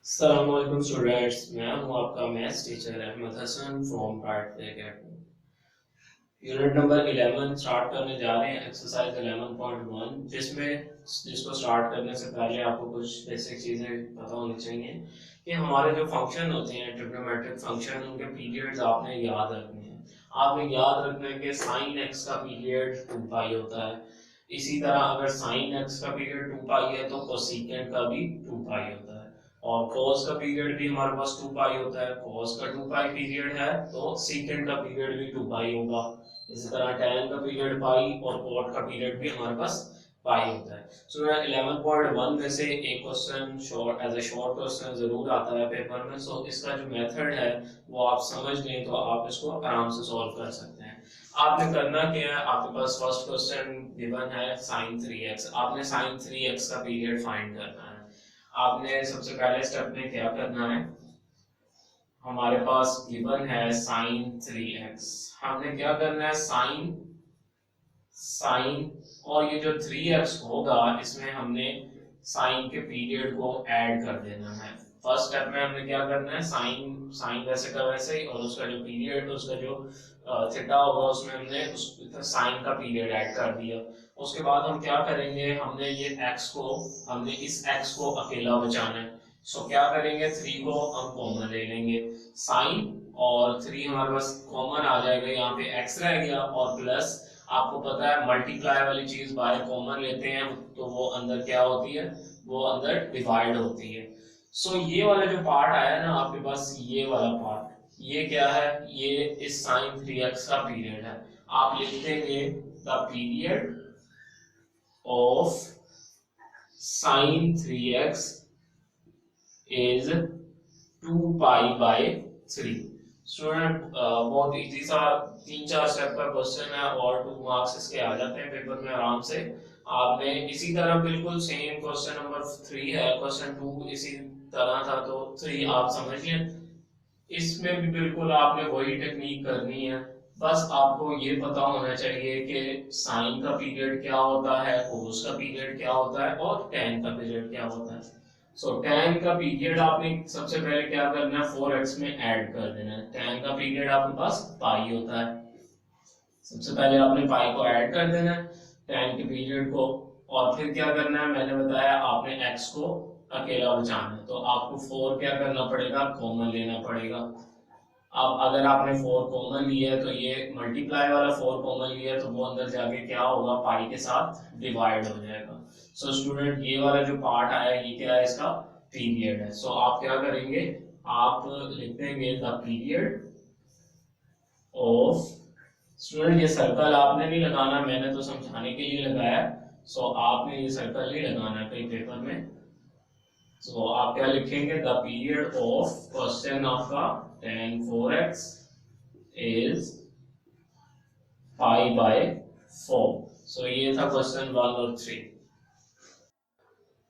अस्सलामुअलैकुम स्टूडेंट्स, मैं हूं आपका maths teacher Ahmed Hasan from private academy. Unit number 11 start करने जा रहे हैं, एक्सरसाइज 11.1, जिसको स्टार्ट करने से पहले आपको कुछ बेसिक चीज़ें पता होनी चाहिए कि हमारे जो फंक्शन होते हैं ट्रिग्नोमेट्रिक फंक्शन, उनके पीरियड्स आपने याद रखने हैं। आपने याद रखना है कि साइन एक्स का पीरियड 2 पाई होता है। इसी तरह अगर साइन एक्स का पीरियड 2 पाई है तो कोसेकेंट का भी 2 पाई होता है। और cos का पीरियड भी हमारे पास 2 पाई होता है। cos का 2 पाई पीरियड है तो सेकेंड का पीरियड भी 2 पाई होगा। इसी तरह tan का पीरियड पाई और cot का पीरियड भी हमारे पास पाई होता है। सो 11.1 में से एक question short as a short question जरूर आता है पेपर में। सो इसका जो मेथड है वो आप समझ लें तो आप इसको आराम से सॉल्व कर सकते हैं। आपने करना क्या है, आपके पास फर्स्ट क्वेश्चन गिवन है sin 3x। आपने sin 3x का पीरियड फाइंड करना है। आपने सबसे पहले स्टेप में क्या करना है, हमारे पास गिवन है sin 3x। हमने क्या करना है, साइन और ये जो 3x होगा इसमें हमने साइन के पीरियड को ऐड कर देना है। फर्स्ट स्टेप में हमने क्या करना है, साइन साइन वैसे का वैसे ही, और उसका जो पीरियड, उसका जो थीटा होगा उसमें हमने उस साइन का पीरियड ऐड कर दिया। उसके बाद हम क्या करेंगे, हमने इस x को अकेला बचाना है। सो क्या करेंगे, 3 को हम कॉमन ले लेंगे। साइन और 3 हमारे पास कॉमन आ जाएगा, यहाँ पे x रह गया और प्लस, आपको पता है मल्टीप्लाई वाली चीज बाहर कॉमन लेते हैं तो वो अंदर क्या होती है, वो अंदर डिवाइड होती है। सो ये वाला जो पार्ट आया ना आपके पास, ये वाला पार्ट, ये क्या है, ये इस साइन 3x का पीरियड है। आप लिख देंगे the period of sine 3x is 2 pi by 3। Student बहुत इजी सा 3-4 स्टेप का क्वेश्चन है और 2 मार्क्स इसके आ जाते हैं पेपर में आराम से। आपने इसी तरह बिल्कुल सेम क्वेश्चन नंबर 3 है, क्वेश्चन 2 इसी तरह था तो 3 आप समझ लें। इसमें भी बिल्कुल आपने वही टेक्निक करनी है। बस आपको ये पता होना चाहिए कि साइन का पीरियड क्या होता है, कोस का पीरियड क्या होता है और tan का पीरियड क्या होता है। सो tan का पीरियड आपने सबसे पहले क्या करना है, 4x में ऐड कर देना है। tan का पीरियड आपके पास पाई होता है, सबसे पहले आपने पाई को ऐड कर देना है tan के पीरियड को। और फिर क्या करना है, मैंने बताया आपने x को अकेला बचाना है तो आपको 4 क्या करना पड़ेगा, कॉमन लेना पड़ेगा। अब अगर आपने 4 कॉमन लिया है तो ये मल्टीप्लाई वाला 4 कॉमन लिया है तो वो अंदर जाके क्या होगा, पाई के साथ डिवाइड हो जाएगा। सो स्टूडेंट ये वाला जो पार्ट आया ये क्या है, इसका पीरियड है। सो आप क्या करेंगे, आप लिख देंगे द पीरियड ऑफ, स्टूडेंट ये सर्कल आपने नहीं लगाना, मैंने तो समझाने के लिए लगाया। सो आपने ये सर्कल नहीं लगाना कहीं पेपर में। सो आप क्या लिखेंगे, द पीरियड ऑफ क्वेश्चन आपका tan 4x is pi by 4। सो ये था क्वेश्चन 1 और 3।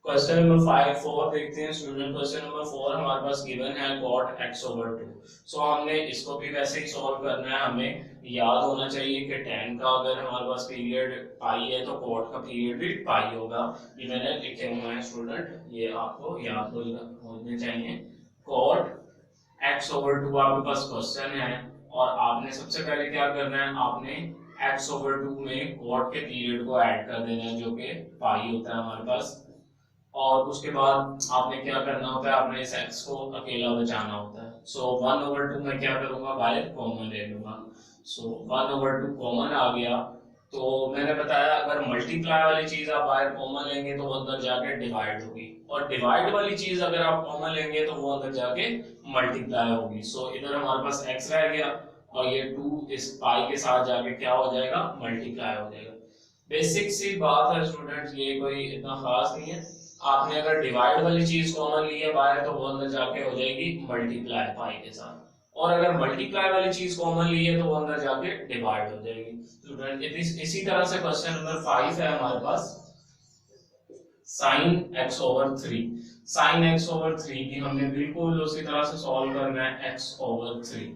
क्वेश्चन नंबर 5 4 देखते हैं स्टूडेंट। क्वेश्चन नंबर 4 हमारे पास गिवन है cot x over 2। सो हमने इसको भी वैसे ही सॉल्व करना है। हमें याद होना चाहिए कि tan का अगर हमारे पास पीरियड पाई है तो cot का पीरियड भी पाई होगा। ये मैंने लिखे हुए हैं स्टूडेंट, ये आपको याद होने चाहिए। cot x over 2 आपके पास क्वेश्चन है और आपने सबसे पहले क्या करना है, आपने x over 2 में cot के पीरियड को ऐड कर देना है जो कि पाई होता है हमारे पास। और उसके बाद आपने क्या करना होता है, आपने इस x को अकेला बचाना होता है। सो 1 over 2 में क्या करूंगा, बाहर कॉमन ले लूंगा। सो 1 over 2 कॉमन आ गया। तो मैंने बताया अगर मल्टीप्लाई वाली चीज आप बाहर कॉमन लेंगे तो वो अंदर जाके डिवाइड होगी, और डिवाइड वाली चीज अगर आप कॉमन लेंगे तो वो अंदर जाके मल्टीप्लाई होगी। सो इधर हमारे पास x रह गया और ये 2 इस पाई के साथ जाके क्या हो जाएगा, मल्टीप्लाई हो जाएगा। बेसिक सी बात है स्टूडेंट्स, ये कोई इतना खास नहीं है। आपने अगर डिवाइड वाली चीज कॉमन ली है बाहर तो वो अंदर जाके हो जाएगी मल्टीप्लाई पाई के साथ, और अगर मल्टीप्लाई वाली चीज कॉमन ली है तो वो अंदर जाके डिवाइड हो जाएगी। स्टूडेंट इसी तरह से क्वेश्चन नंबर 5 है हमारे पास, sine x over 3। Sine x over 3 भी हमने बिल्कुल उसी तरह से सॉल्व करना है। x ओवर 3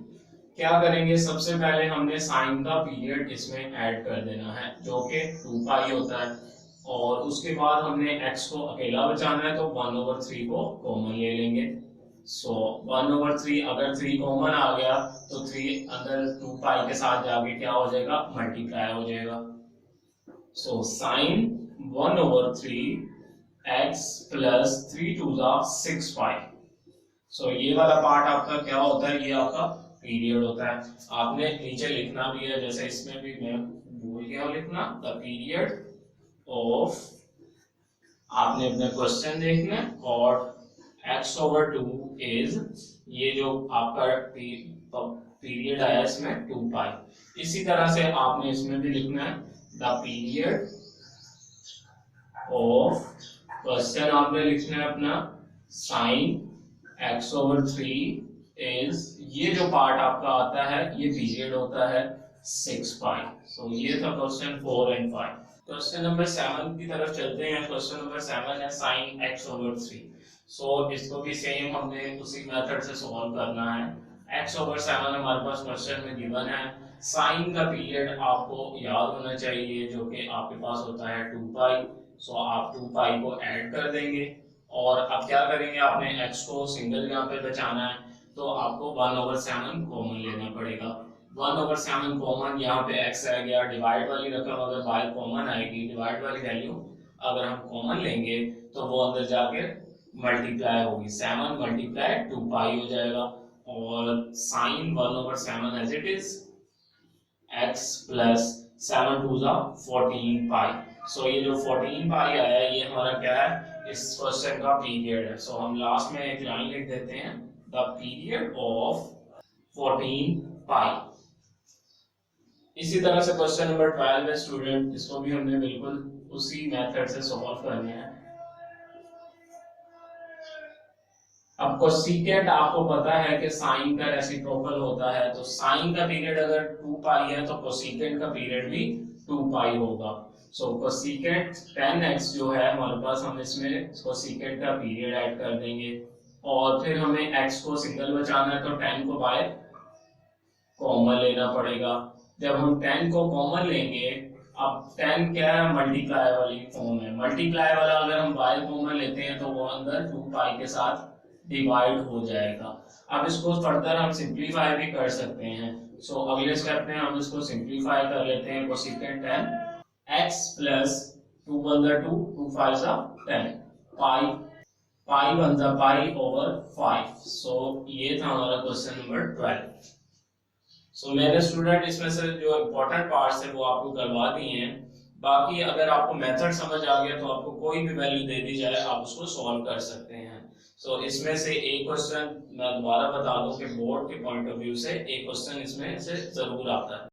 क्या करेंगे, सबसे पहले हमने साइन का पीरियड इसमें ऐड कर देना है जो कि 2 पाई होता है, और उसके बाद हमने x को अकेला बचाना है तो 1 over 3 को कॉमन ले लेंगे। सो 1/3 अगर 3 कॉमन आ गया तो 3 अंदर 2 पाई के साथ जाके क्या हो जाएगा, मल्टीप्लाई हो जाएगा। सो साइन 1/3 x प्लस 3 2 6 पाई। सो ये वाला पार्ट आपका क्या होता है, ये आपका पीरियड होता है। आपने नीचे लिखना भी है, जैसे इसमें भी मैं भूल गया लिखना, द पीरियड ऑफ, आपने अपने क्वेश्चन देखना है, और x/2 इज, ये जो आपका पीरियड आया इसमें 2 पाई। इसी तरह से आपने इसमें भी लिखना है द पीरियड ऑफ, क्वेश्चन आपने लिखना है अपना साइन x/3 इज, ये जो पार्ट आपका आता है ये पीरियड होता है 6 पाई। सो ये था क्वेश्चन 4 एंड 5। क्वेश्चन नंबर 7 की तरफ चलते हैं। क्वेश्चन नंबर 7 है साइन x/3। सो इसको भी सेम हमने उसी मेथड से सॉल्व करना है। x/7 हमारे पास क्वेश्चन में गिवन है। साइन का पीरियड आपको याद होना चाहिए, जो कि आपके पास होता है 2 पाई। सो आप 2 पाई को ऐड कर देंगे, और अब क्या करेंगे, आपने x को सिंगल यहाँ पे बचाना है, तो आपको 1/7 कॉमन लेना पड़ेगा। 1/7 कॉमन, यहाँ पे x आ गया, डिवाइड वाली रकम अगर बाहर कॉमन आएगी, डिवाइड वाली वैल्यू अगर हम कॉमन लेंगे तो वो अंदर जाके मल्टीप्लाई होगी, 7 मल्टीप्लाई 2 पाई हो जाएगा, और sine 1/7 as it is x plus 7 2 14 pi. So ये जो 14 पाई आया ये हमारा क्या है, इस क्वेश्चन का पीरियड है। सो हम लास्ट में एक लाइन लिख देते हैं, द पीरियड ऑफ 14 पाई। इसी तरह से क्वेश्चन नंबर 12 है स्टूडेंट, इसको भी हमने बिल्कुल उसी मेथड से सॉल्व करना है। अब कोसेकेंट आपको पता है कि साइन का रेसिप्रोकल होता है, तो साइन का पीरियड अगर 2 पाई है तो कोसेकेंट का पीरियड भी 2 पाई होगा। सो कोसेकेंट 10x जो है हमारे पास, हम इसमें कोसेकेंट का पीरियड ऐड कर देंगे, और फिर हमें x को सिंगल बचाना है तो 10 को बाय कॉमन लेना पड़ेगा। जब हम 10 को कॉमन लेंगे, अब 10 क्या है, मल्टीप्लाई वाली फॉर्म है, मल्टीप्लाई वाला अगर हम बाय कॉमन लेते हैं तो वो अंदर 2 पाई के साथ डिवाइड हो जाएगा। अब इसको फर्दर हम सिंपलीफाई भी कर सकते हैं। सो अगले स्टेप में हम इसको सिंपलीफाई कर लेते हैं। कोसेकेंट 10 x प्लस 2 1 2 2 5 10 पाई, पाई 1 पाई ओवर 5। सो ये था हमारा क्वेश्चन नंबर 12। सो मेरे स्टूडेंट इसमें से जो इम्पोर्टेंट पार्ट्स है वो आपको करवा दिए हैं। बाकी अगर आपको मेथड समझ आ गया तो आपको कोई भी वैल्यू दे दी जाए आप उसको सॉल्व कर सकते हैं। सो इसमें से एक क्वेश्चन मैं दोबारा बता दूं कि बोर्ड के पॉइंट ऑफ व्यू से एक क्वेश्चन इसमें से जरूर आता है।